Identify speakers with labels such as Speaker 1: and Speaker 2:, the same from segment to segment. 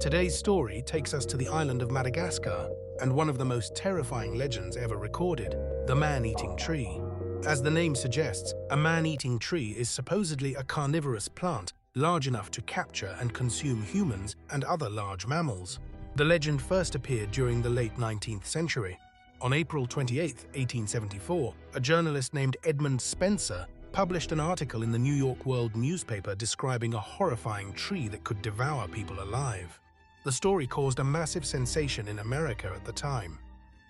Speaker 1: Today's story takes us to the island of Madagascar and one of the most terrifying legends ever recorded, the man-eating tree. As the name suggests, a man-eating tree is supposedly a carnivorous plant large enough to capture and consume humans and other large mammals. The legend first appeared during the late 19th century. On April 28, 1874, a journalist named Edmund Spencer published an article in the New York World newspaper describing a horrifying tree that could devour people alive. The story caused a massive sensation in America at the time.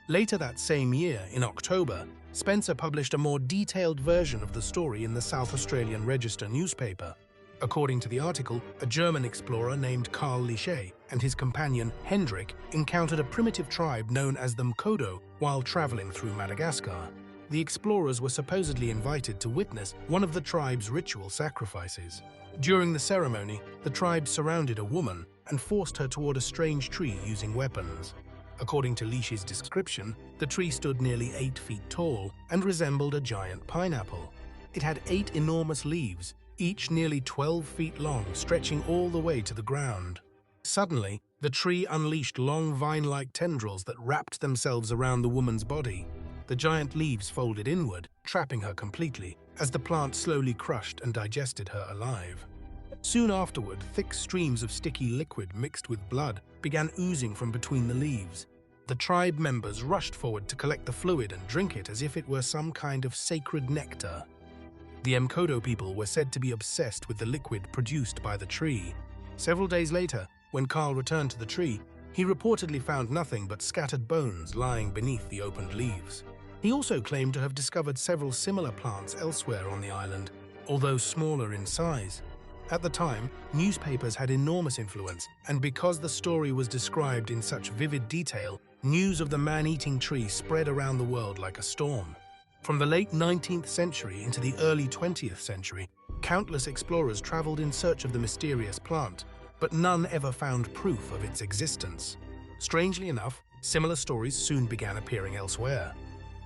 Speaker 1: Later that same year, in October, Spencer published a more detailed version of the story in the South Australian Register newspaper. According to the article, a German explorer named Karl Lischet and his companion Hendrik encountered a primitive tribe known as the Mkodo while traveling through Madagascar. The explorers were supposedly invited to witness one of the tribe's ritual sacrifices. During the ceremony, the tribe surrounded a woman and forced her toward a strange tree using weapons. According to Lischet's description, the tree stood nearly 8 feet tall and resembled a giant pineapple. It had 8 enormous leaves, each nearly 12 feet long, stretching all the way to the ground. Suddenly, the tree unleashed long vine-like tendrils that wrapped themselves around the woman's body. The giant leaves folded inward, trapping her completely, as the plant slowly crushed and digested her alive. Soon afterward, thick streams of sticky liquid mixed with blood began oozing from between the leaves. The tribe members rushed forward to collect the fluid and drink it as if it were some kind of sacred nectar. The Mkodo people were said to be obsessed with the liquid produced by the tree. Several days later, when Karl returned to the tree, he reportedly found nothing but scattered bones lying beneath the opened leaves. He also claimed to have discovered several similar plants elsewhere on the island, although smaller in size. At the time, newspapers had enormous influence, and because the story was described in such vivid detail, news of the man-eating tree spread around the world like a storm. From the late 19th century into the early 20th century, countless explorers traveled in search of the mysterious plant, but none ever found proof of its existence. Strangely enough, similar stories soon began appearing elsewhere.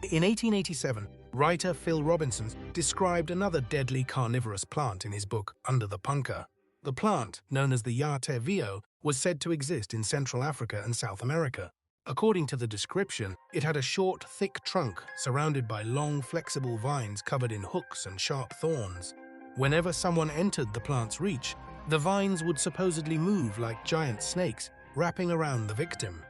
Speaker 1: In 1887, writer Phil Robinson described another deadly carnivorous plant in his book Under the Punka. The plant, known as the Y'ba Fofi, was said to exist in Central Africa and South America. According to the description, it had a short, thick trunk surrounded by long, flexible vines covered in hooks and sharp thorns. Whenever someone entered the plant's reach, the vines would supposedly move like giant snakes, wrapping around the victim.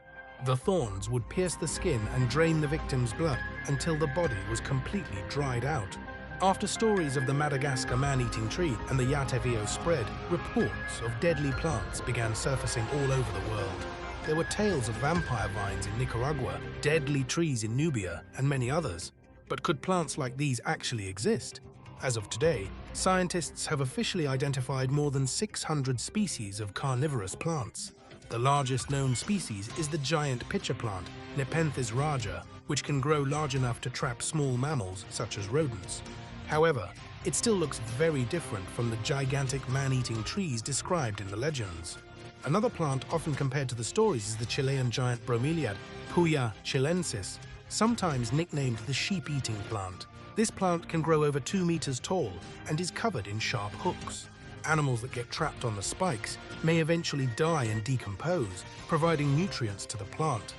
Speaker 1: The thorns would pierce the skin and drain the victim's blood until the body was completely dried out. After stories of the Madagascar man-eating tree and the Y'ba Fofi spread, reports of deadly plants began surfacing all over the world. There were tales of vampire vines in Nicaragua, deadly trees in Nubia, and many others. But could plants like these actually exist? As of today, scientists have officially identified more than 600 species of carnivorous plants. The largest known species is the giant pitcher plant, Nepenthes raja, which can grow large enough to trap small mammals such as rodents. However, it still looks very different from the gigantic man-eating trees described in the legends. Another plant often compared to the stories is the Chilean giant bromeliad, Puya chilensis, sometimes nicknamed the sheep-eating plant. This plant can grow over 2 meters tall and is covered in sharp hooks. Animals that get trapped on the spikes may eventually die and decompose, providing nutrients to the plant.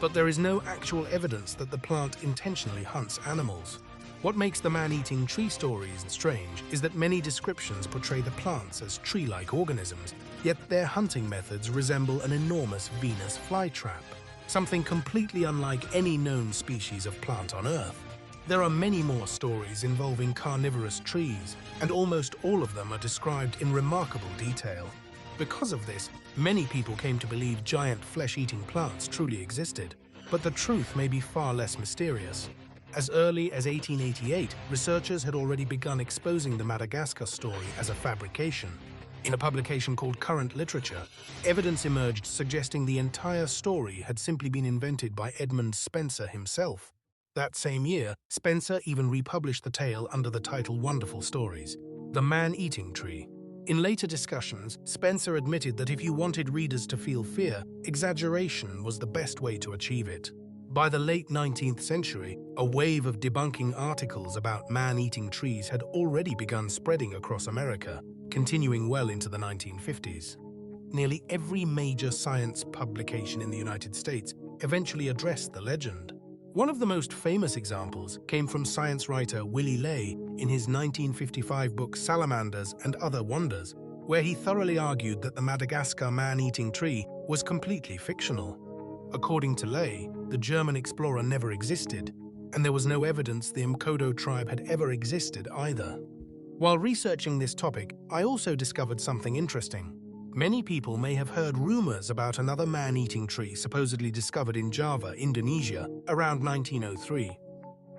Speaker 1: But there is no actual evidence that the plant intentionally hunts animals. What makes the man-eating tree stories strange is that many descriptions portray the plants as tree-like organisms, yet their hunting methods resemble an enormous Venus flytrap, something completely unlike any known species of plant on Earth. There are many more stories involving carnivorous trees, and almost all of them are described in remarkable detail. Because of this, many people came to believe giant flesh-eating plants truly existed, but the truth may be far less mysterious. As early as 1888, researchers had already begun exposing the Madagascar story as a fabrication. In a publication called Current Literature, evidence emerged suggesting the entire story had simply been invented by Edmund Spencer himself. That same year, Spencer even republished the tale under the title Wonderful Stories, The Man-Eating Tree. In later discussions, Spencer admitted that if you wanted readers to feel fear, exaggeration was the best way to achieve it. By the late 19th century, a wave of debunking articles about man-eating trees had already begun spreading across America, continuing well into the 1950s. nearly every major science publication in the United States eventually addressed the legend. One of the most famous examples came from science writer Willy Ley in his 1955 book Salamanders and Other Wonders, where he thoroughly argued that the Madagascar man-eating tree was completely fictional. According to Ley, the German explorer never existed, and there was no evidence the Mkodo tribe had ever existed either. While researching this topic, I also discovered something interesting. Many people may have heard rumors about another man-eating tree supposedly discovered in Java, Indonesia, around 1903.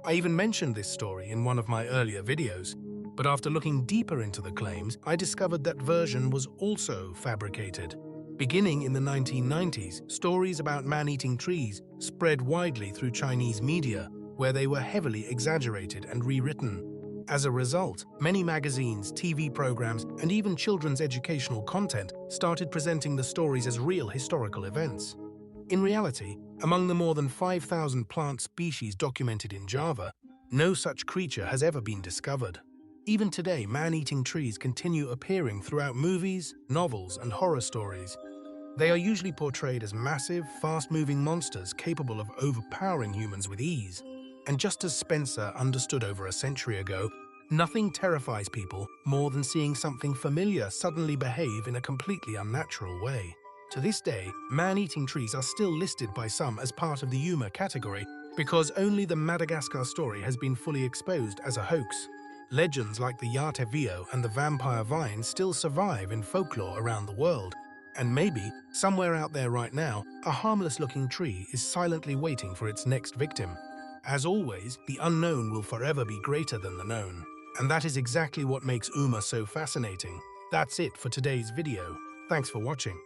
Speaker 1: I even mentioned this story in one of my earlier videos, but after looking deeper into the claims, I discovered that version was also fabricated. Beginning in the 1990s, stories about man-eating trees spread widely through Chinese media, where they were heavily exaggerated and rewritten. As a result, many magazines, TV programs, and even children's educational content started presenting the stories as real historical events. In reality, among the more than 5,000 plant species documented in Java, no such creature has ever been discovered. Even today, man-eating trees continue appearing throughout movies, novels, and horror stories. They are usually portrayed as massive, fast-moving monsters capable of overpowering humans with ease. And just as Spencer understood over a century ago, nothing terrifies people more than seeing something familiar suddenly behave in a completely unnatural way. To this day, man-eating trees are still listed by some as part of the Yuma category because only the Madagascar story has been fully exposed as a hoax. Legends like the Yatevio and the vampire vine still survive in folklore around the world, and maybe, somewhere out there right now, a harmless-looking tree is silently waiting for its next victim. As always, the unknown will forever be greater than the known. And that is exactly what makes Uma so fascinating. That's it for today's video. Thanks for watching.